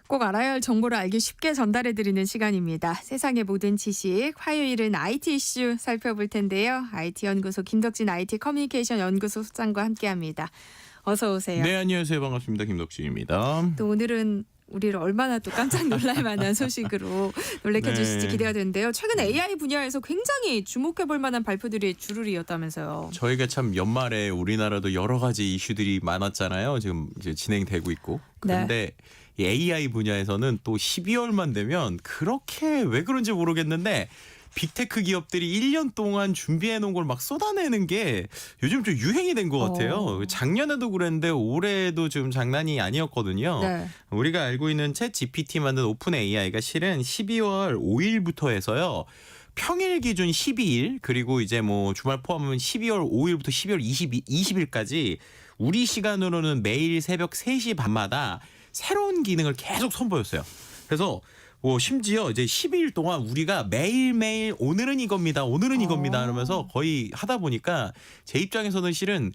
꼭 알아야 할 정보를 알기 쉽게 전달해드리는 시간입니다. 세상의 모든 지식, 화요일은 IT 이슈 살펴볼 텐데요. IT연구소 김덕진 IT 커뮤니케이션 연구소 소장과 함께합니다. 어서 오세요. 네, 안녕하세요. 반갑습니다. 김덕진입니다. 또 오늘은 우리를 얼마나 또 깜짝 놀랄 만한 소식으로 놀래켜 주실지 기대가 되는데요. 최근 AI 분야에서 굉장히 주목해볼 만한 발표들이 주르리였다면서요. 저희가 참 연말에 우리나라도 여러 가지 이슈들이 많았잖아요. 지금 이제 진행되고 있고. 그런데 이 AI 분야에서는 또 12월만 되면 그렇게 왜 그런지 모르겠는데 빅테크 기업들이 1년 동안 준비해 놓은 걸 막 쏟아내는 게 요즘 좀 유행이 된 것 같아요. 작년에도 그랬는데 올해도 좀 장난이 아니었거든요. 네. 우리가 알고 있는 챗 GPT 만든 오픈 AI가 실은 12월 5일부터 해서요. 평일 기준 12일 그리고 이제 뭐 주말 포함하면 12월 5일부터 12월 20일까지 우리 시간으로는 매일 새벽 3시 반마다 새로운 기능을 계속 선보였어요. 그래서 뭐 심지어 이제 12일 동안 우리가 매일매일 오늘은 이겁니다. 오늘은 이겁니다. 하면서 거의 하다 보니까 제 입장에서는 실은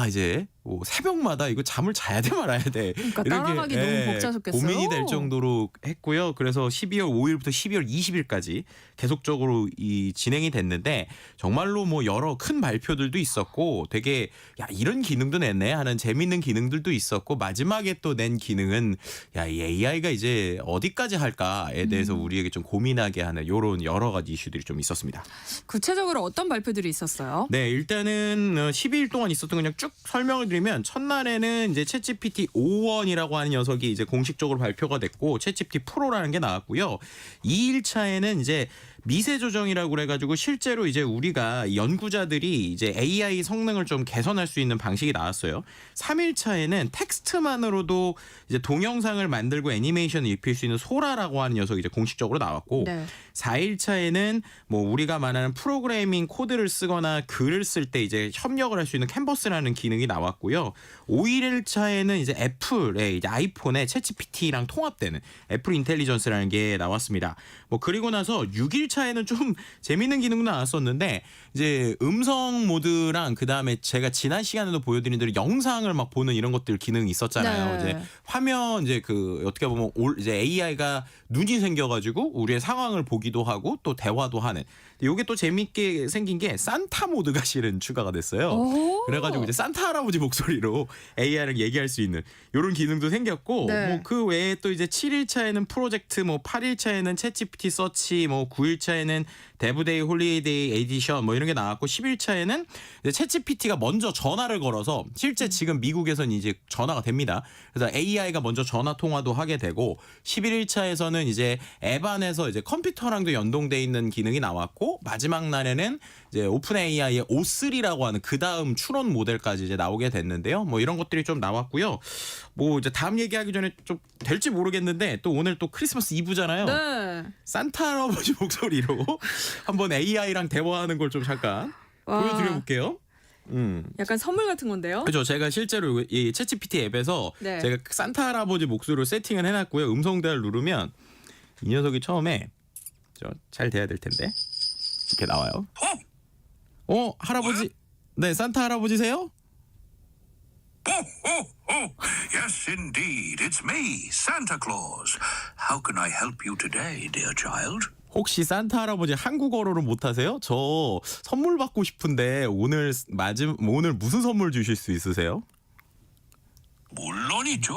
이제 뭐 새벽마다 이거 잠을 자야 돼 말아야 돼. 그러니까 따라가기 너무 벅차셨겠어요. 고민이 될 정도로 했고요. 그래서 12월 5일부터 12월 20일까지 계속적으로 이 진행이 됐는데 정말로 뭐 여러 큰 발표들도 있었고 되게 야 이런 기능도 냈네 하는 재밌는 기능들도 있었고 마지막에 또 낸 기능은 야 이 AI가 이제 어디까지 할까에 대해서 우리에게 좀 고민하게 하는 이런 여러 가지 이슈들이 좀 있었습니다. 구체적으로 어떤 발표들이 있었어요? 네, 일단은 12일 동안 있었던 그냥 쭉 설명을 드리면 첫날에는 이제 챗GPT 5원이라고 하는 녀석이 이제 공식적으로 발표가 됐고 챗GPT 프로라는 게 나왔고요. 2일차에는 이제 미세 조정이라고 그래가지고 실제로 이제 우리가 연구자들이 이제 AI 성능을 좀 개선할 수 있는 방식이 나왔어요. 3일차에는 텍스트만으로도 이제 동영상을 만들고 애니메이션을 입힐 수 있는 소라라고 하는 녀석이 이제 공식적으로 나왔고 네. 4일차에는 뭐 우리가 말하는 프로그래밍 코드를 쓰거나 글을 쓸 때 이제 협력을 할 수 있는 캔버스라는 기능이 나왔고요. 5일차에는 이제 애플의 이제 아이폰에 챗GPT랑 통합되는 애플 인텔리전스라는 게 나왔습니다. 뭐 그리고 나서 6일차에는 좀 재밌는 기능도 나왔었는데 이제 음성 모드랑 그다음에 제가 지난 시간에도 보여드린 대로 영상을 막 보는 이런 것들 기능이 있었잖아요. 네. 이제 화면 이제 그 어떻게 보면 이제 AI가 눈이 생겨가지고 우리의 상황을 보기도 하고 또 대화도 하는. 이게 또 재밌게 생긴 게 산타 모드가 실은 추가가 됐어요. 오. 그래가지고 이제 산타 할아버지 목소리로 AI랑 얘기할 수 있는 이런 기능도 생겼고 네. 뭐 그 외에 또 이제 7일차에는 프로젝트 뭐 8일차에는 챗GPT 서치 뭐 9일차에는 데브데이 홀리데이 에디션 뭐 이런 게 나왔고 10일차에는 챗GPT가 먼저 전화를 걸어서 실제 지금 미국에서는 이제 전화가 됩니다. 그래서 AI가 먼저 전화 통화도 하게 되고 11일차에서는 이제 앱 안에서 이제 컴퓨터랑도 연동돼 있는 기능이 나왔고 마지막 날에는 이제 오픈 AI의 O3라고 하는 그 다음 추론 모델까지 이제 나오게 됐는데요. 뭐 이런 것들이 좀 나왔고요. 뭐 이제 다음 얘기하기 전에 좀 될지 모르겠는데 또 오늘 또 크리스마스 이브잖아요. 네. 산타 할아버지 목소리로 한번 AI랑 대화하는 걸 좀 잠깐 와. 보여드려볼게요. 약간 선물 같은 건데요. 그렇죠. 제가 실제로 이 챗GPT 앱에서 네. 제가 산타 할아버지 목소리로 세팅을 해놨고요. 음성 대화를 누르면 이 녀석이 처음에 잘 돼야 될 텐데 이렇게 나와요. 할아버지, 네 산타 할아버지세요? Yes, indeed. It's me, Santa Claus. How can I help you today, dear child? 혹시 산타 할아버지 한국어로는 못하세요? 저 선물 받고 싶은데 오늘 무슨 선물 주실 수 있으세요? 물론이죠.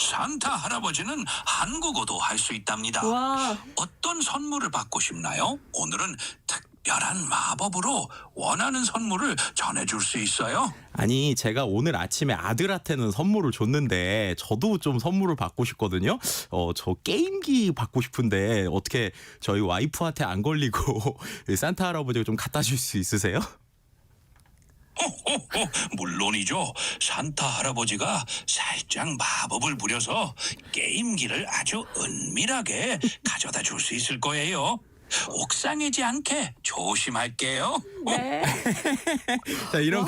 산타 할아버지는 한국어도 할 수 있답니다. 와. 어떤 선물을 받고 싶나요? 오늘은 특별한 마법으로 원하는 선물을 전해줄 수 있어요. 아니 제가 오늘 아침에 아들한테는 선물을 줬는데 저도 좀 선물을 받고 싶거든요. 저 게임기 받고 싶은데 어떻게 저희 와이프한테 안 걸리고 산타 할아버지가 좀 갖다 줄 수 있으세요? 물론이죠. 산타 할아버지가 살짝 마법을 부려서 게임기를 아주 은밀하게 가져다 줄 수 있을 거예요. 옥상이지 않게 조심할게요. 네. 자 이런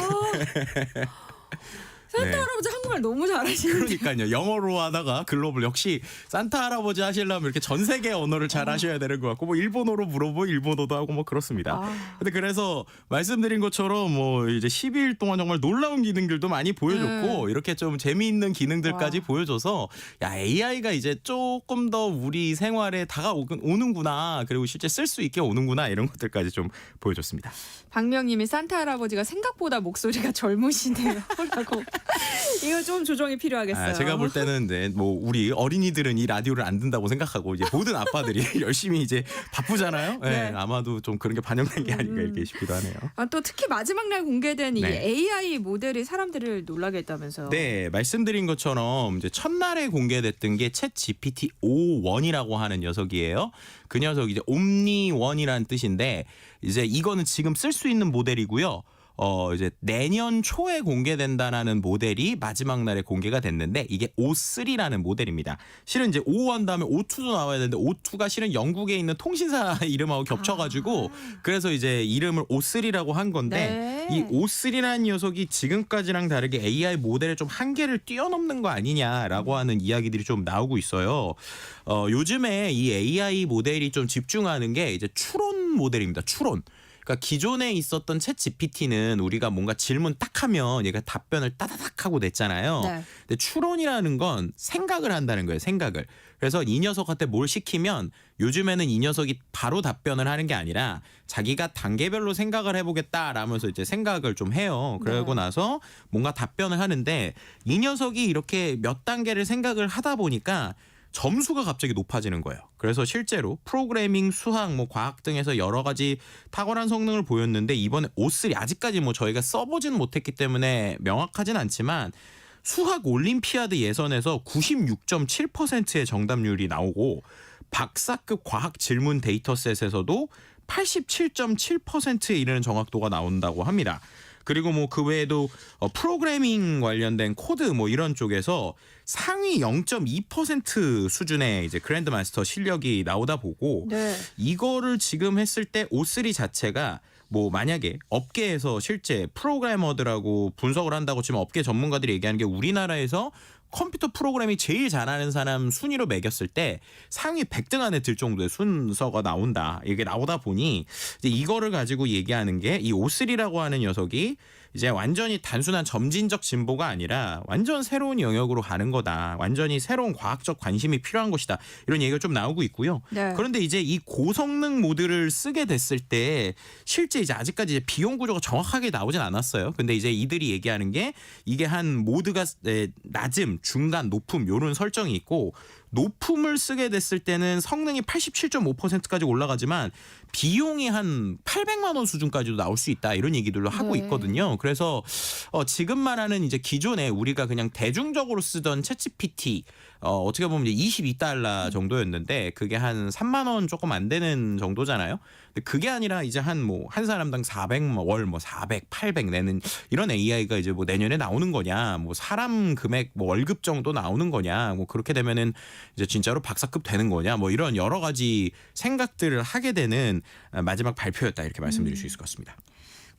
산타 할아버지 한국말 너무 잘하시는데. 그러니까요. 영어로 하다가 글로벌 역시 산타 할아버지 하시려면 이렇게 전 세계 언어를 잘 하셔야 되는 것 같고 뭐 일본어로 물어보면 일본어도 하고 뭐 그렇습니다. 근데 그래서 말씀드린 것처럼 뭐 이제 12일 동안 정말 놀라운 기능들도 많이 보여줬고 이렇게 좀 재미있는 기능들까지 보여줘서 야 AI가 이제 조금 더 우리 생활에 다가오는구나 그리고 실제 쓸 수 있게 오는구나 이런 것들까지 좀 보여줬습니다. 박명님이 산타 할아버지가 생각보다 목소리가 젊으시네요. 라고. 이거 좀 조정이 필요하겠어요. 제가 볼 때는 이제 뭐 우리 어린이들은 이 라디오를 안 듣는다고 생각하고 이제 모든 아빠들이 열심히 이제 바쁘잖아요. 네. 아마도 좀 그런 게 반영된 게 아닌가 이렇게 싶기도 하네요. 또 특히 마지막 날 공개된 이 네. AI 모델이 사람들을 놀라게 했다면서요. 네, 말씀드린 것처럼 이제 첫날에 공개됐던 게 챗 GPT 5.1이라고 하는 녀석이에요. 그 녀석이 이제 옴니1이라는 뜻인데 이제 이거는 지금 쓸 수 있는 모델이고요. 이제 내년 초에 공개된다라는 모델이 마지막 날에 공개가 됐는데 이게 O3라는 모델입니다. 실은 이제 O1 다음에 O2도 나와야 되는데 O2가 실은 영국에 있는 통신사 이름하고 겹쳐가지고 그래서 이제 이름을 O3라고 한 건데 네. 이 O3라는 녀석이 지금까지랑 다르게 AI 모델의 좀 한계를 뛰어넘는 거 아니냐라고 하는 이야기들이 좀 나오고 있어요. 요즘에 이 AI 모델이 좀 집중하는 게 이제 추론 모델입니다. 추론. 그러니까 기존에 있었던 챗 GPT는 우리가 뭔가 질문 딱 하면 얘가 답변을 따다닥 하고 냈잖아요. 네. 근데 추론이라는 건 생각을 한다는 거예요. 생각을. 그래서 이 녀석한테 뭘 시키면 요즘에는 이 녀석이 바로 답변을 하는 게 아니라 자기가 단계별로 생각을 해보겠다라면서 이제 생각을 좀 해요. 그러고 나서 뭔가 답변을 하는데 이 녀석이 이렇게 몇 단계를 생각을 하다 보니까 점수가 갑자기 높아지는 거예요. 그래서 실제로 프로그래밍, 수학, 뭐 과학 등에서 여러 가지 탁월한 성능을 보였는데 이번에 O3 아직까지 뭐 저희가 써보지는 못했기 때문에 명확하진 않지만 수학 올림피아드 예선에서 96.7%의 정답률이 나오고 박사급 과학 질문 데이터셋에서도 87.7%에 이르는 정확도가 나온다고 합니다. 그리고 뭐 그 외에도 프로그래밍 관련된 코드 뭐 이런 쪽에서 상위 0.2% 수준의 이제 그랜드 마스터 실력이 나오다 보고 네. 이거를 지금 했을 때 O3 자체가 뭐 만약에 업계에서 실제 프로그래머들하고 분석을 한다고 치면 업계 전문가들이 얘기하는 게 우리나라에서 컴퓨터 프로그래밍 제일 잘하는 사람 순위로 매겼을 때 상위 100등 안에 들 정도의 순서가 나온다. 이게 나오다 보니 이제 이거를 가지고 얘기하는 게 이 O3라고 하는 녀석이 이제 완전히 단순한 점진적 진보가 아니라 완전 새로운 영역으로 가는 거다. 완전히 새로운 과학적 관심이 필요한 것이다. 이런 얘기가 좀 나오고 있고요. 네. 그런데 이제 이 고성능 모드를 쓰게 됐을 때 실제 이제 아직까지 이제 비용 구조가 정확하게 나오진 않았어요. 근데 이제 이들이 얘기하는 게 이게 한 모드가 낮음, 중간, 높음 요런 설정이 있고 높음을 쓰게 됐을 때는 성능이 87.5%까지 올라가지만 비용이 한 800만 원 수준까지도 나올 수 있다 이런 얘기들로 하고 네. 있거든요. 그래서 지금 말하는 이제 기존에 우리가 그냥 대중적으로 쓰던 챗GPT 어떻게 보면 이제 $22 정도였는데 그게 한 3만 원 조금 안 되는 정도잖아요. 근데 그게 아니라 이제 한 사람당 400 월 400, 800 내는 이런 AI가 이제 뭐 내년에 나오는 거냐, 뭐 사람 금액 뭐 월급 정도 나오는 거냐, 뭐 그렇게 되면은 이제 진짜로 박사급 되는 거냐, 뭐 이런 여러 가지 생각들을 하게 되는 마지막 발표였다 이렇게 말씀드릴 수 있을 것 같습니다.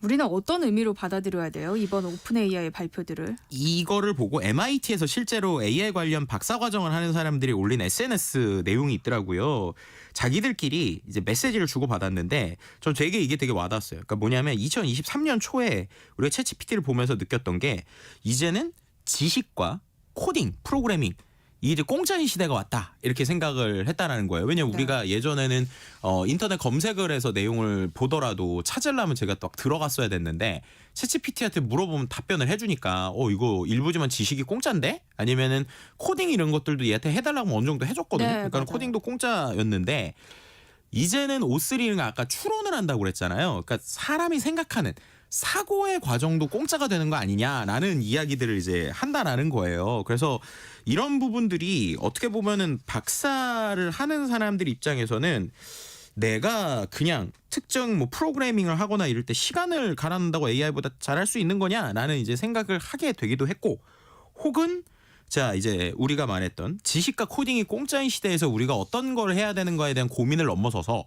우리는 어떤 의미로 받아들여야 돼요? 이번 오픈 AI의 발표들을. 이거를 보고 MIT에서 실제로 AI 관련 박사 과정을 하는 사람들이 올린 SNS 내용이 있더라고요. 자기들끼리 이제 메시지를 주고 받았는데 전 되게 이게 되게 와닿았어요. 그러니까 뭐냐면 2023년 초에 우리가 챗GPT를 보면서 느꼈던 게 이제는 지식과 코딩, 프로그래밍 이게 이제 공짜인 시대가 왔다 이렇게 생각을 했다라는 거예요. 왜냐면 우리가 예전에는 인터넷 검색을 해서 내용을 보더라도 찾으려면 제가 또 들어갔어야 됐는데 챗GPT한테 물어보면 답변을 해주니까 이거 일부지만 지식이 공짜인데? 아니면은 코딩 이런 것들도 얘한테 해달라고 하면 어느 정도 해줬거든요. 네, 그러니까 맞아요. 코딩도 공짜였는데 이제는 O3가 아까 추론을 한다고 그랬잖아요. 그러니까 사람이 생각하는 사고의 과정도 공짜가 되는 거 아니냐라는 이야기들을 이제 한다라는 거예요. 그래서 이런 부분들이 어떻게 보면은 박사를 하는 사람들 입장에서는 내가 그냥 특정 뭐 프로그래밍을 하거나 이럴 때 시간을 갈아놓는다고 AI보다 잘할 수 있는 거냐라는 이제 생각을 하게 되기도 했고, 혹은 자 이제 우리가 말했던 지식과 코딩이 공짜인 시대에서 우리가 어떤 걸 해야 되는가에 대한 고민을 넘어서서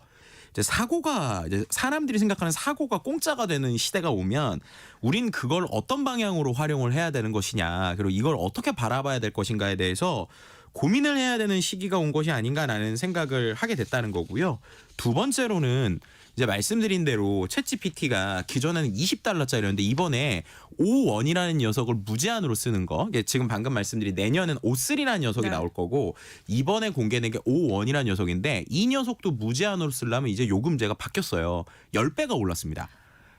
이제 사고가 이제 사람들이 생각하는 사고가 공짜가 되는 시대가 오면 우린 그걸 어떤 방향으로 활용을 해야 되는 것이냐, 그리고 이걸 어떻게 바라봐야 될 것인가에 대해서 고민을 해야 되는 시기가 온 것이 아닌가라는 생각을 하게 됐다는 거고요. 두 번째로는 이제 말씀드린 대로 챗GPT가 기존에는 $20짜리였는데 이번에 O1이라는 녀석을 무제한으로 쓰는 거. 이게 지금 방금 말씀드린 내년은 O3라는 녀석이 네. 나올 거고 이번에 공개된 게 O1이라는 녀석인데 이 녀석도 무제한으로 쓰려면 이제 요금제가 바뀌었어요. 10배가 올랐습니다.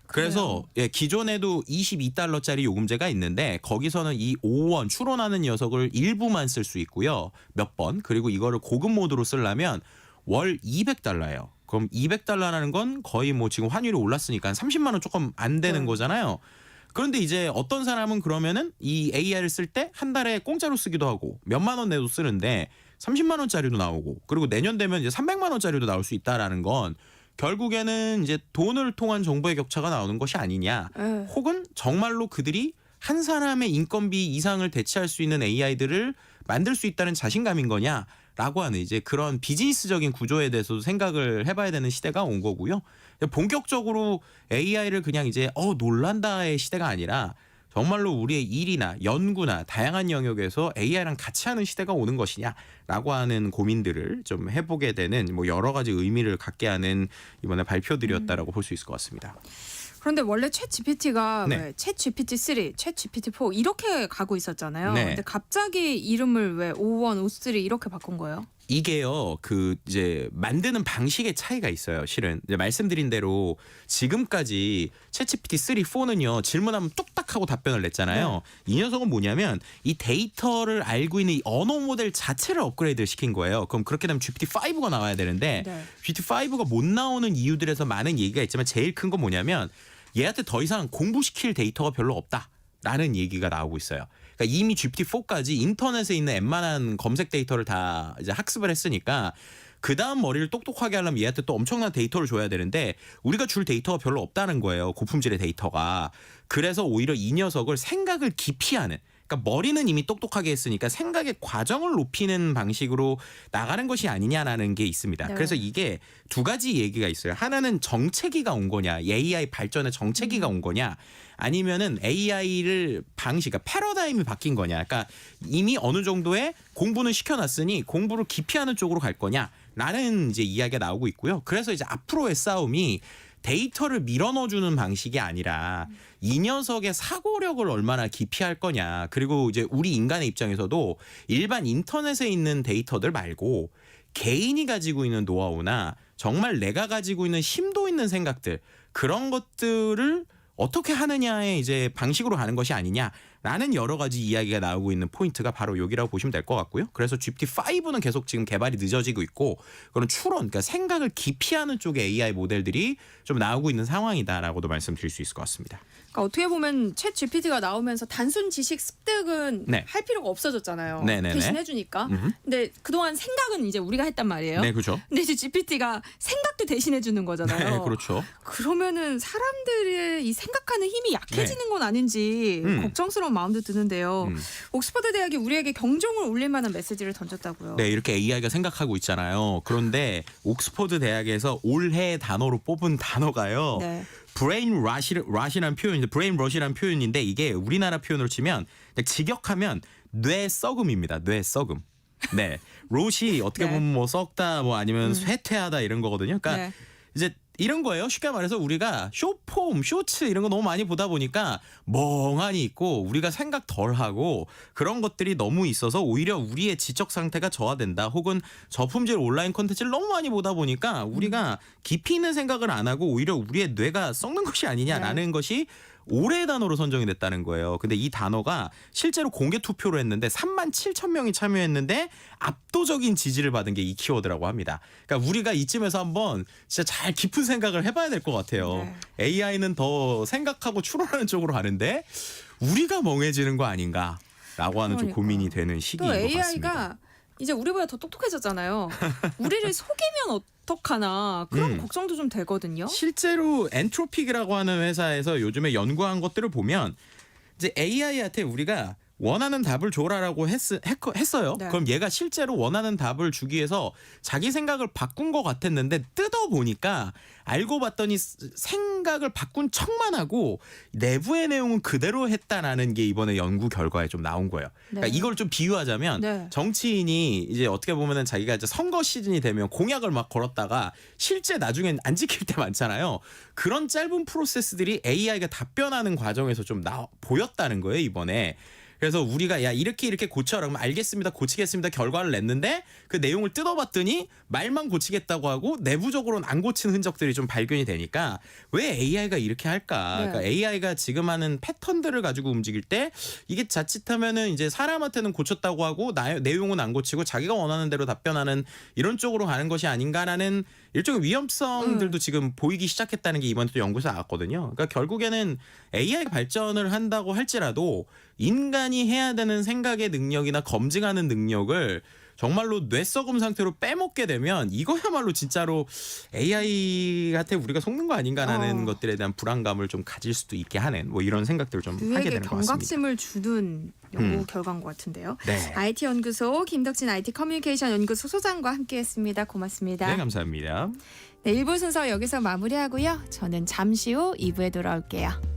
그래서 예, 기존에도 $22짜리 요금제가 있는데 거기서는 이 O1 추론하는 녀석을 일부만 쓸 수 있고요. 몇 번. 그리고 이거를 고급 모드로 쓰려면 월 $200예요. 그럼 $200라는 건 거의 뭐 지금 환율이 올랐으니까 30만 원 조금 안 되는 거잖아요. 그런데 이제 어떤 사람은 그러면은 이 AI를 쓸 때 한 달에 공짜로 쓰기도 하고 몇만 원 내도 쓰는데 30만 원짜리도 나오고 그리고 내년 되면 이제 300만 원짜리도 나올 수 있다라는 건 결국에는 이제 돈을 통한 정보의 격차가 나오는 것이 아니냐. 혹은 정말로 그들이 한 사람의 인건비 이상을 대체할 수 있는 AI들을 만들 수 있다는 자신감인 거냐라고 하는 이제 그런 비즈니스적인 구조에 대해서도 생각을 해봐야 되는 시대가 온 거고요. 본격적으로 AI를 그냥 이제 놀란다의 시대가 아니라 정말로 우리의 일이나 연구나 다양한 영역에서 AI랑 같이 하는 시대가 오는 것이냐라고 하는 고민들을 좀 해보게 되는 뭐 여러 가지 의미를 갖게 하는 이번에 발표들이었다라고 볼 수 있을 것 같습니다. 그런데 원래 챗 GPT가 네. 왜 챗 GPT 3, 챗 GPT 4 이렇게 가고 있었잖아요. 네. 근데 갑자기 이름을 왜 O1, O3 이렇게 바꾼 거예요? 이게요, 그 이제 만드는 방식의 차이가 있어요. 실은 이제 말씀드린 대로 지금까지 챗GPT 3, 4는요 질문하면 뚝딱 하고 답변을 냈잖아요. 이 녀석은 뭐냐면 이 데이터를 알고 있는 이 언어 모델 자체를 업그레이드 시킨 거예요. 그럼 그렇게 되면 GPT-5가 나와야 되는데 GPT-5가 못 나오는 이유들에서 많은 얘기가 있지만 제일 큰 건 뭐냐면 얘한테 더 이상 공부시킬 데이터가 별로 없다라는 얘기가 나오고 있어요. 그러니까 이미 GPT-4까지 인터넷에 있는 웬만한 검색 데이터를 다 이제 학습을 했으니까 그 다음 머리를 똑똑하게 하려면 얘한테 또 엄청난 데이터를 줘야 되는데 우리가 줄 데이터가 별로 없다는 거예요. 고품질의 데이터가. 그래서 오히려 이 녀석을 생각을 깊이 하는, 그러니까 머리는 이미 똑똑하게 했으니까 생각의 과정을 높이는 방식으로 나가는 것이 아니냐라는 게 있습니다. 네. 그래서 이게 두 가지 얘기가 있어요. 하나는 정체기가 온 거냐, AI 발전의 정체기가 온 거냐, 아니면은 AI를 방식, 그러니까 패러다임이 바뀐 거냐. 그러니까 이미 어느 정도의 공부는 시켜놨으니 공부를 깊이 하는 쪽으로 갈 거냐라는 이제 이야기가 나오고 있고요. 그래서 이제 앞으로의 싸움이 데이터를 밀어넣어주는 방식이 아니라 이 녀석의 사고력을 얼마나 깊이 할 거냐. 그리고 이제 우리 인간의 입장에서도 일반 인터넷에 있는 데이터들 말고 개인이 가지고 있는 노하우나 정말 내가 가지고 있는 심도 있는 생각들, 그런 것들을 어떻게 하느냐의 이제 방식으로 가는 것이 아니냐라는 여러 가지 이야기가 나오고 있는 포인트가 바로 여기라고 보시면 될 것 같고요. 그래서 GPT-5는 계속 지금 개발이 늦어지고 있고 그런 추론, 그러니까 생각을 깊이 하는 쪽의 AI 모델들이 좀 나오고 있는 상황이다라고도 말씀드릴 수 있을 것 같습니다. 그러니까 어떻게 보면 챗 GPT가 나오면서 단순 지식 습득은 네. 할 필요가 없어졌잖아요. 네네네. 대신 해주니까. 근데 그동안 생각은 이제 우리가 했단 말이에요. 네, 그렇죠. 근데 이제 GPT가 생각도 대신해 주는 거잖아요. 네, 그렇죠. 그러면은 사람들의 이 생각하는 힘이 약해지는 건 아닌지 걱정스러운 마음도 드는데요. 옥스퍼드 대학이 우리에게 경종을 울릴 만한 메시지를 던졌다고요. 네, 이렇게 AI가 생각하고 있잖아요. 그런데 옥스퍼드 대학에서 올해 단어로 뽑은 단어가요. 네. 브레인 러시라는 표현인데, 브레인 러시라는 표현인데 이게 우리나라 표현으로 치면 그냥 직역하면 뇌 썩음입니다. 뇌 썩음. 네, 롯이 어떻게 네. 보면 뭐 썩다, 뭐 아니면 쇠퇴하다 이런 거거든요. 그러니까 네. 이제 이런 거예요. 쉽게 말해서 우리가 쇼폼, 쇼츠 이런 거 너무 많이 보다 보니까 멍하니 있고 우리가 생각 덜 하고 그런 것들이 너무 있어서 오히려 우리의 지적 상태가 저하된다. 혹은 저품질 온라인 콘텐츠를 너무 많이 보다 보니까 우리가 깊이 있는 생각을 안 하고 오히려 우리의 뇌가 썩는 것이 아니냐라는 것이 올해의 단어로 선정이 됐다는 거예요. 근데 이 단어가 실제로 공개 투표를 했는데 37,000명이 참여했는데 압도적인 지지를 받은 게 이 키워드라고 합니다. 그러니까 우리가 이쯤에서 한번 진짜 잘 깊은 생각을 해봐야 될 것 같아요. AI는 더 생각하고 추론하는 쪽으로 가는데 우리가 멍해지는 거 아닌가라고 하는 좀 그러니까. 고민이 되는 시기인 또 것 AI가 같습니다. 이제 우리보다 더 똑똑해졌잖아요. 우리를 속이면 어떡하나 그런 걱정도 좀 되거든요. 실제로 엔트로픽이라고 하는 회사에서 요즘에 연구한 것들을 보면 이제 AI한테 우리가 원하는 답을 줘라라고 했어요. 네. 그럼 얘가 실제로 원하는 답을 주기 위해서 자기 생각을 바꾼 것 같았는데 뜯어보니까 알고 봤더니 생각을 바꾼 척만 하고 내부의 내용은 그대로 했다라는 게 이번에 연구 결과에 좀 나온 거예요. 그러니까 네. 이걸 좀 비유하자면 네. 정치인이 이제 어떻게 보면은 자기가 이제 선거 시즌이 되면 공약을 막 걸었다가 실제 나중엔 안 지킬 때 많잖아요. 그런 짧은 프로세스들이 AI가 답변하는 과정에서 좀 보였다는 거예요, 이번에. 그래서 우리가 야 이렇게 고쳐라 그러면 알겠습니다 고치겠습니다 결과를 냈는데 그 내용을 뜯어봤더니 말만 고치겠다고 하고 내부적으로는 안 고친 흔적들이 좀 발견이 되니까 왜 AI가 이렇게 할까? 네. 그러니까 AI가 지금 하는 패턴들을 가지고 움직일 때 이게 자칫하면은 이제 사람한테는 고쳤다고 하고 내용은 안 고치고 자기가 원하는 대로 답변하는 이런 쪽으로 가는 것이 아닌가라는 일종의 위험성들도 지금 보이기 시작했다는 게 이번 또 연구에서 나왔거든요. 그러니까 결국에는 AI가 발전을 한다고 할지라도 인간이 해야 되는 생각의 능력이나 검증하는 능력을 정말로 뇌썩음 상태로 빼먹게 되면 이거야말로 진짜로 AI한테 우리가 속는 거 아닌가라는 것들에 대한 불안감을 좀 가질 수도 있게 하는 뭐 이런 생각들을 좀 하게 그에게 되는 것 같습니다. 경각심을 주는 연구 결과인 것 같은데요. 네. IT 연구소 김덕진 IT 커뮤니케이션 연구소 소장과 함께했습니다. 고맙습니다. 네, 감사합니다. 네, 1부 순서 여기서 마무리하고요. 저는 잠시 후 2부에 돌아올게요.